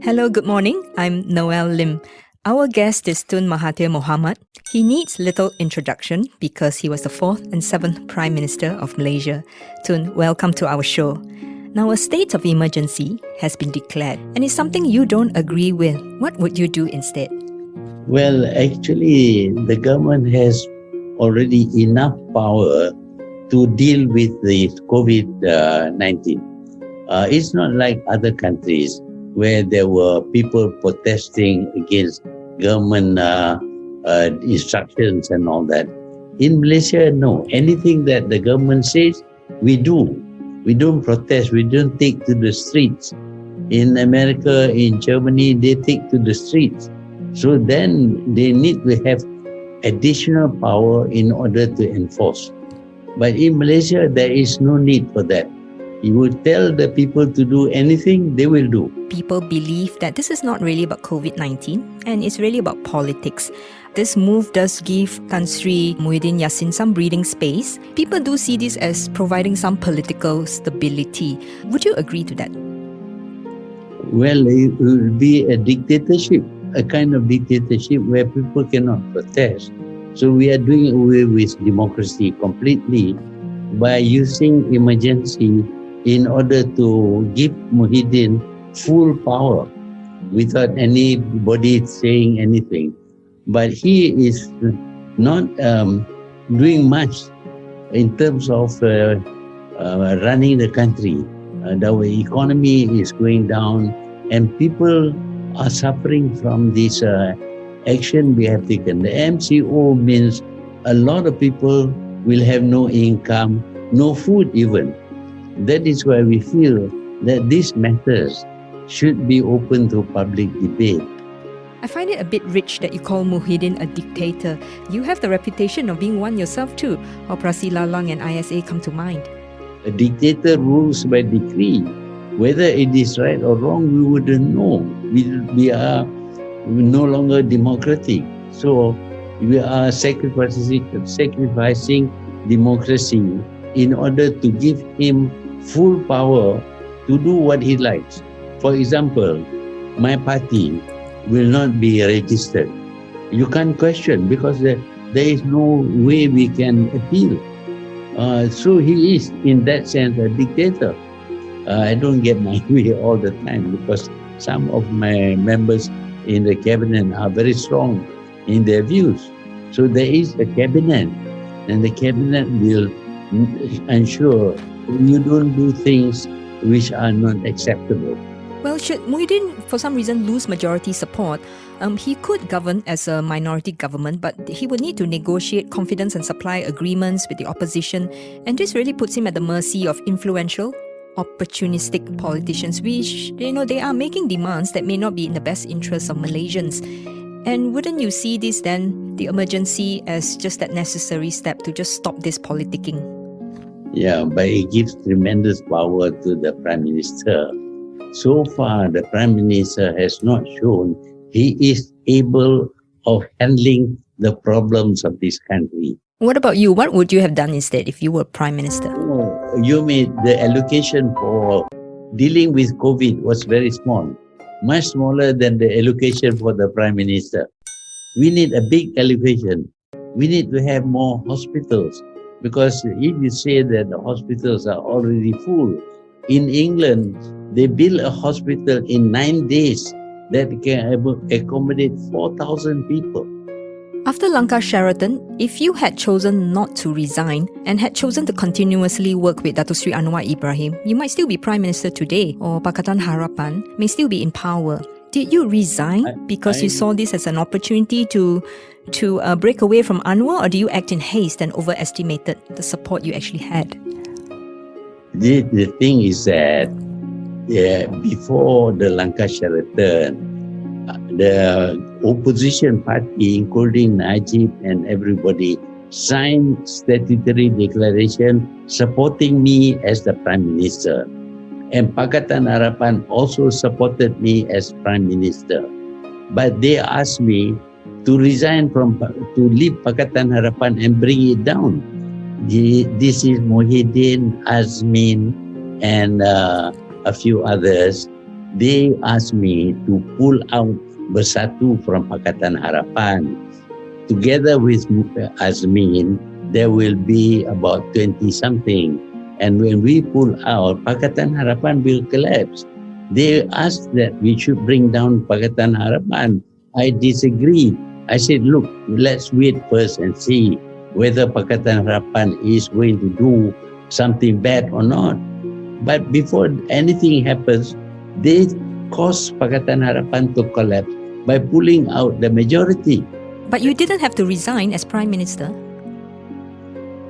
Hello, good morning. I'm Noel Lim. Our guest is Tun Mahathir Mohamed. He needs little introduction because he was the 4th and 7th Prime Minister of Malaysia. Tun, welcome to our show. Now, a state of emergency has been declared and it's something you don't agree with. What would you do instead? Well, actually, the government has already enough power to deal with the COVID-19. It's not like other countries where there were people protesting against government instructions and all that. In Malaysia, no. Anything that the government says, we do. We don't protest. We don't take to the streets. In America, in Germany, they take to the streets. So then they need to have additional power in order to enforce. But in Malaysia, there is no need for that. You would tell the people to do anything, they will do. People believe that this is not really about COVID-19 and it's really about politics. This move does give Tan Sri Muhyiddin Yassin some breathing space. People do see this as providing some political stability. Would you agree to that? Well, it will be a dictatorship, a kind of dictatorship where people cannot protest. So we are doing away with democracy completely by using emergency in order to give Muhyiddin full power without anybody saying anything. But he is not doing much in terms of running the country. The economy is going down and people are suffering from this action we have taken. The MCO means a lot of people will have no income, no food even. That is why we feel that these matters should be open to public debate. I find it a bit rich that you call Muhyiddin a dictator. You have the reputation of being one yourself too. Operasi Lalang and ISA come to mind. A dictator rules by decree. Whether it is right or wrong, we wouldn't know. We are no longer democratic. So we are sacrificing democracy in order to give him full power to do what he likes. For example, my party will not be registered. You can't question because there is no way we can appeal. So he is, in that sense, a dictator. I don't get my way all the time because some of my members in the cabinet are very strong in their views. So there is a cabinet, and the cabinet will ensure you don't do things which are not acceptable. Well, should Muhyiddin for some reason lose majority support, he could govern as a minority government, but he would need to negotiate confidence and supply agreements with the opposition, and this really puts him at the mercy of influential, opportunistic politicians, which, they are making demands that may not be in the best interests of Malaysians. And wouldn't you see this then, the emergency, as just that necessary step to just stop this politicking? Yeah, but it gives tremendous power to the Prime Minister. So far, the Prime Minister has not shown he is able of handling the problems of this country. What about you? What would you have done instead if you were Prime Minister? Oh, you mean the allocation for dealing with COVID was very small, much smaller than the allocation for the Prime Minister. We need a big allocation. We need to have more hospitals because if you say that the hospitals are already full, in England, they build a hospital in 9 days that can accommodate 4,000 people. After Lanka Sheraton, if you had chosen not to resign and had chosen to continuously work with Dato Sri Anwar Ibrahim, you might still be Prime Minister today, or Pakatan Harapan may still be in power. Did you resign because you saw this as an opportunity to break away from Anwar, or do you act in haste and overestimated the support you actually had? The thing is that before the Lanka Sheraton, the opposition party, including Najib and everybody, signed statutory declaration supporting me as the Prime Minister. And Pakatan Harapan also supported me as Prime Minister. But they asked me to resign to leave Pakatan Harapan and bring it down. This is Muhyiddin, Azmin, and a few others. they asked me to pull out Bersatu from Pakatan Harapan. Together with Azmin, there will be about 20-something. And when we pull out, Pakatan Harapan will collapse. They asked that we should bring down Pakatan Harapan. I disagreed. I said, look, let's wait first and see whether Pakatan Harapan is going to do something bad or not. But before anything happens, they cause Pakatan Harapan to collapse by pulling out the majority. But you didn't have to resign as Prime Minister.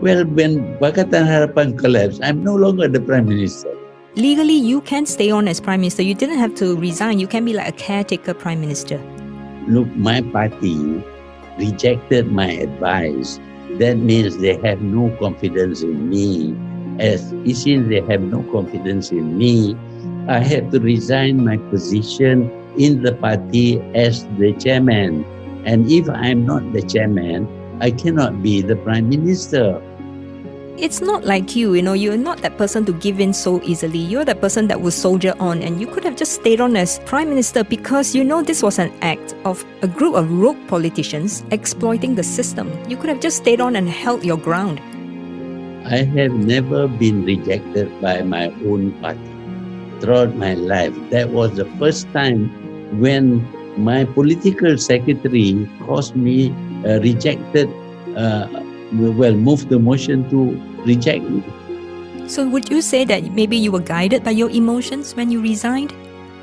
Well, when Pakatan Harapan collapsed, I'm no longer the Prime Minister. Legally, you can stay on as Prime Minister. You didn't have to resign. You can be like a caretaker Prime Minister. Look, my party rejected my advice. That means they have no confidence in me. Since they have no confidence in me, I have to resign my position in the party as the chairman. And if I'm not the chairman, I cannot be the Prime Minister. It's not like you're not that person to give in so easily. You're the person that will soldier on, and you could have just stayed on as Prime Minister because this was an act of a group of rogue politicians exploiting the system. You could have just stayed on and held your ground. I have never been rejected by my own party throughout my life. That was the first time when my political secretary caused me moved the motion to reject me. So would you say that maybe you were guided by your emotions when you resigned?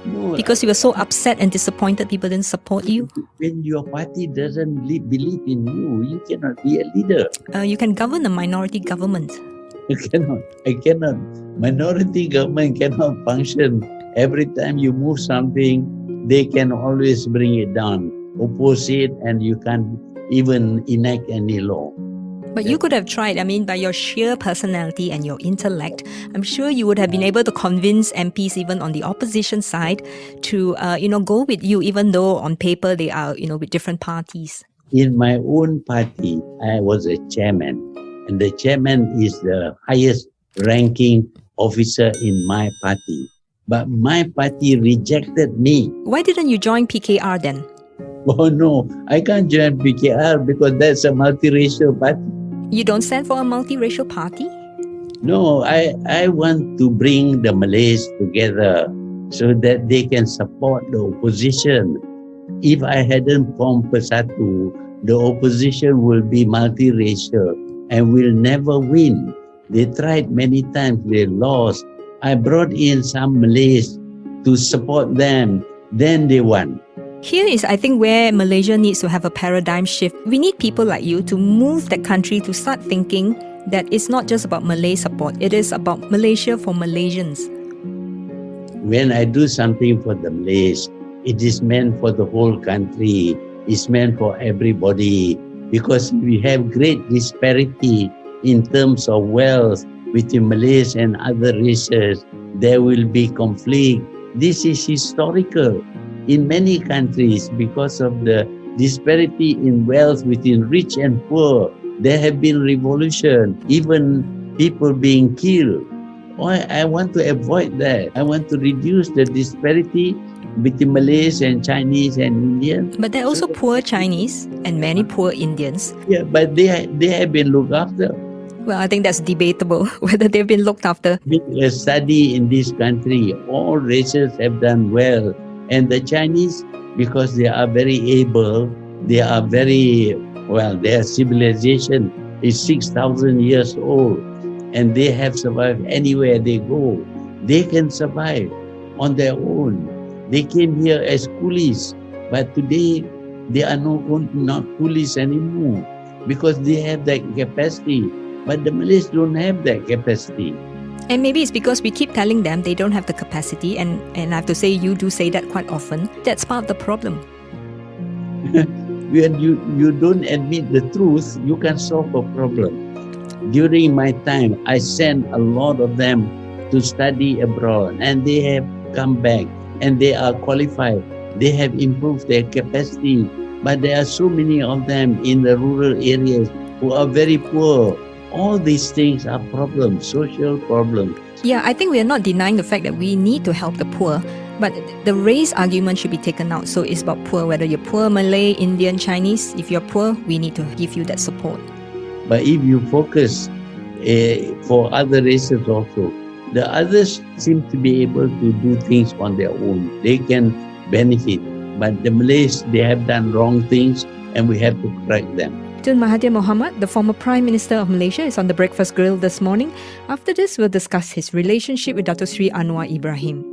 No, Because you were so upset and disappointed people didn't support you? when your party doesn't believe in you, you cannot be a leader. You can govern a minority government. You cannot. I cannot. Minority government cannot function. Every time you move something, they can always bring it down, oppose it, and you can't even enact any law. But you could have tried. By your sheer personality and your intellect, I'm sure you would have been able to convince MPs even on the opposition side to, go with you, even though on paper they are, with different parties. In my own party, I was a chairman, and the chairman is the highest ranking officer in my party. But my party rejected me. Why didn't you join PKR then? Oh no, I can't join PKR because that's a multiracial party. You don't stand for a multiracial party? No, I want to bring the Malays together so that they can support the opposition. If I hadn't formed Persatu, the opposition will be multiracial and will never win. They tried many times, they lost. I brought in some Malays to support them, then they won. Here is, I think, where Malaysia needs to have a paradigm shift. We need people like you to move the country to start thinking that it's not just about Malay support, it is about Malaysia for Malaysians. When I do something for the Malays, it is meant for the whole country. It's meant for everybody. Because we have great disparity in terms of wealth between Malays and other races, there will be conflict. This is historical. In many countries, because of the disparity in wealth between rich and poor, there have been revolution, even people being killed. I want to avoid that. I want to reduce the disparity between Malays and Chinese and Indians. But there are also poor Chinese and many poor Indians. Yeah, but they have been looked after. Well, I think that's debatable, whether they've been looked after. A study in this country, all races have done well. And the Chinese, because they are very able, they are very, their civilization is 6,000 years old. And they have survived anywhere they go. They can survive on their own. They came here as coolies, but today they are not coolies anymore because they have that capacity. But the Malays don't have that capacity. And maybe it's because we keep telling them they don't have the capacity, and I have to say, you do say that quite often. That's part of the problem. When you don't admit the truth, you can solve a problem. During my time, I sent a lot of them to study abroad, and they have come back, and they are qualified. They have improved their capacity. But there are so many of them in the rural areas who are very poor. All these things are problems, social problems. Yeah, I think we are not denying the fact that we need to help the poor. But the race argument should be taken out. So it's about poor, whether you're poor, Malay, Indian, Chinese. If you're poor, we need to give you that support. But if you focus for other races also, the others seem to be able to do things on their own. They can benefit. But the Malays, they have done wrong things and we have to correct them. Tun Mahathir Mohamed, the former Prime Minister of Malaysia, is on the Breakfast Grill this morning. After this, we'll discuss his relationship with Dato Sri Anwar Ibrahim.